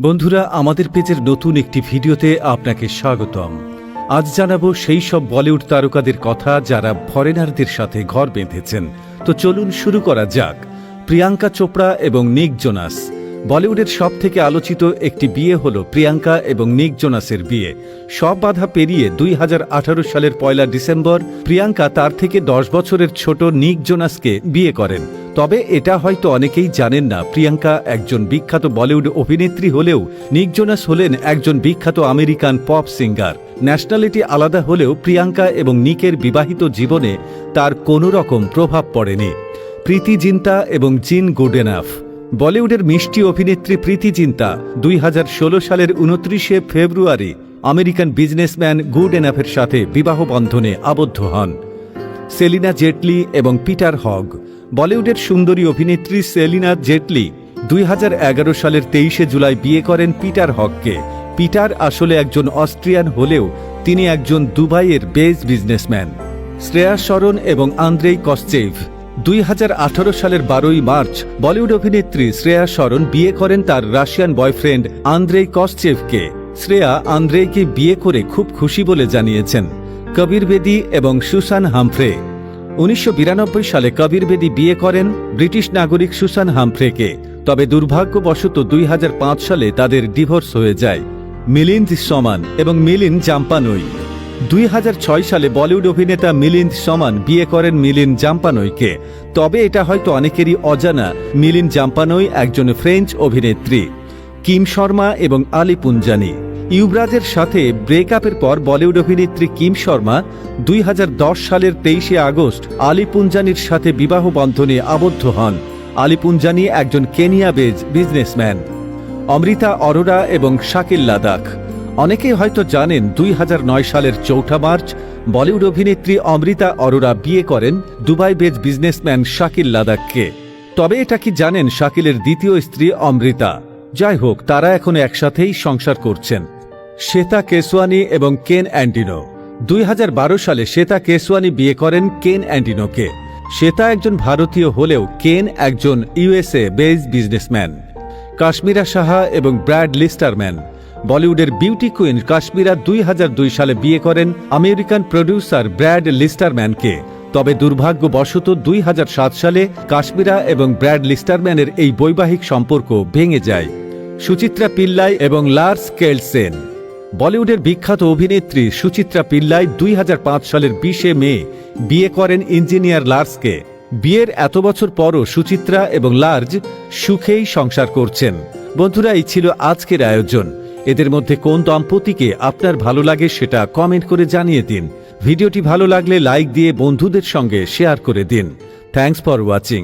বন্ধুরা, আমাদের পেজের নতুন একটি ভিডিওতে আপনাকে স্বাগতম। আজ জানাবো সেই সব বলিউড তারকাদের কথা যারা ফরেনারদের সাথে ঘর বেঁধেছেন। তো চলুন শুরু করা যাক। প্রিয়াঙ্কা চোপড়া এবং নিক জোনাস। বলিউডের সব থেকে আলোচিত একটি বিয়ে হল প্রিয়াঙ্কা এবং নিক জোনাসের বিয়ে। সব বাধা পেরিয়ে 2018 সালের 1 ডিসেম্বর প্রিয়াঙ্কা তার থেকে 10 বছরের ছোট নিক জোনাসকে বিয়ে করেন। তবে এটা হয়তো অনেকেই জানেন না, প্রিয়াঙ্কা একজন বিখ্যাত বলিউড অভিনেত্রী হলেও নিক জোনাস হলেন একজন বিখ্যাত আমেরিকান পপ সিঙ্গার। ন্যাশনালিটি আলাদা হলেও প্রিয়াঙ্কা এবং নিকের বিবাহিত জীবনে তার কোনো রকম প্রভাব পড়েনি। প্রীতি জিন্তা এবং জিন গুডএনাফ। বলিউডের মিষ্টি অভিনেত্রী প্রীতি জিন্তা 2016 সালের 29শে ফেব্রুয়ারি আমেরিকান বিজনেসম্যান গুডএনাফের সাথে বিবাহ বন্ধনে আবদ্ধ হন। সেলিনা জেটলি এবং পিটার হগ। বলিউডের সুন্দরী অভিনেত্রী সেলিনা জেটলি 2011 সালের 23শে জুলাই বিয়ে করেন পিটার হগকে। পিটার আসলে একজন অস্ট্রিয়ান হলেও তিনি একজন দুবাইয়ের বেস বিজনেসম্যান। শ্রেয়া শরণ এবং আন্দ্রেই কসচেভ। 2018 সালের 12ই মার্চ বলিউড অভিনেত্রী শ্রেয়া শরণ বিয়ে করেন তার রাশিয়ান বয়ফ্রেন্ড আন্দ্রেই কসচেভকে। শ্রেয়া আন্দ্রেইকে বিয়ে করে খুব খুশি বলে জানিয়েছেন। কবির বেদি এবং সুসান হামফ্রে। 1992 সালে কবির বেদি বিয়ে করেন ব্রিটিশ নাগরিক সুসান হামফ্রেকে। তবে দুর্ভাগ্যবশত 2005 সালে তাদের ডিভোর্স হয়ে যায়। মিলিন্দ সোমান এবং মিলিন্দ জাম্পানোই। 2006 সালে বলিউড অভিনেতা মিলিন্দ সোমান বিয়ে করেন মিলিন্দ জাম্পানোইকে। তবে এটা হয়তো অনেকেরই অজানা, মিলিন্দ জাম্পানোই একজন ফ্রেঞ্চ অভিনেত্রী। কিম শর্মা এবং আলী পুঞ্জানি। ইউবরাজের সাথে ব্রেকআপের পর বলিউড অভিনেত্রী কিম শর্মা 2010 সালের 23শে আগস্ট আলী পুঞ্জানির সাথে বিবাহ বন্ধনে আবদ্ধ হন। আলী পুঞ্জানি একজন Kenya based businessman. Amrita Arora এবং শাকিল লাদাখ। অনেকেই হয়তো জানেন 2009 সালের 4 মার্চ বলিউড অভিনেত্রী অমৃতা অরোরা বিয়ে করেন দুবাই বেজ বিজনেসম্যান শাকিল লাদাখকে। তবে এটা কি জানেন শাকিলের দ্বিতীয় স্ত্রী অমৃতা? যাই হোক, তারা এখন একসাথেই সংসার করছেন। শ্বেতা কেসওয়ানি এবং কেন অ্যান্টিনো। 2012 সালে শ্বেতা কেসওয়ানি বিয়ে করেন কেন অ্যান্টিনোকে। শ্বেতা একজন ভারতীয় হলেও কেন একজন USA based businessman. Kashmera Shah এবং ব্র্যাড লিস্টারম্যান। বলিউডের বিউটি কুইন কাশ্মীরা 2002 সালে বিয়ে করেন আমেরিকান প্রডিউসার ব্র্যাড লিস্টারম্যানকে। তবে দুর্ভাগ্যবশত 2007 সালে কাশ্মীরা এবং ব্র্যাড লিস্টারম্যানের এই বৈবাহিক সম্পর্ক ভেঙে যায়। সুচিত্রা পিল্লাই এবং লার্স কেলসেন। বলিউডের বিখ্যাত অভিনেত্রী সুচিত্রা পিল্লাই 2005 সালের 20শে মে বিয়ে করেন ইঞ্জিনিয়ার লার্সকে। বিয়ের এত বছর পরও সুচিত্রা এবং লার্জ সুখেই সংসার করছেন। বন্ধুরা, এই ছিল আজকের আয়োজন। এদের মধ্যে কোন দম্পতিকে আপনার ভালো লাগে সেটা কমেন্ট করে জানিয়ে দিন। ভিডিওটি ভালো লাগলে লাইক দিয়ে বন্ধুদের সঙ্গে শেয়ার করে দিন। Thanks for watching.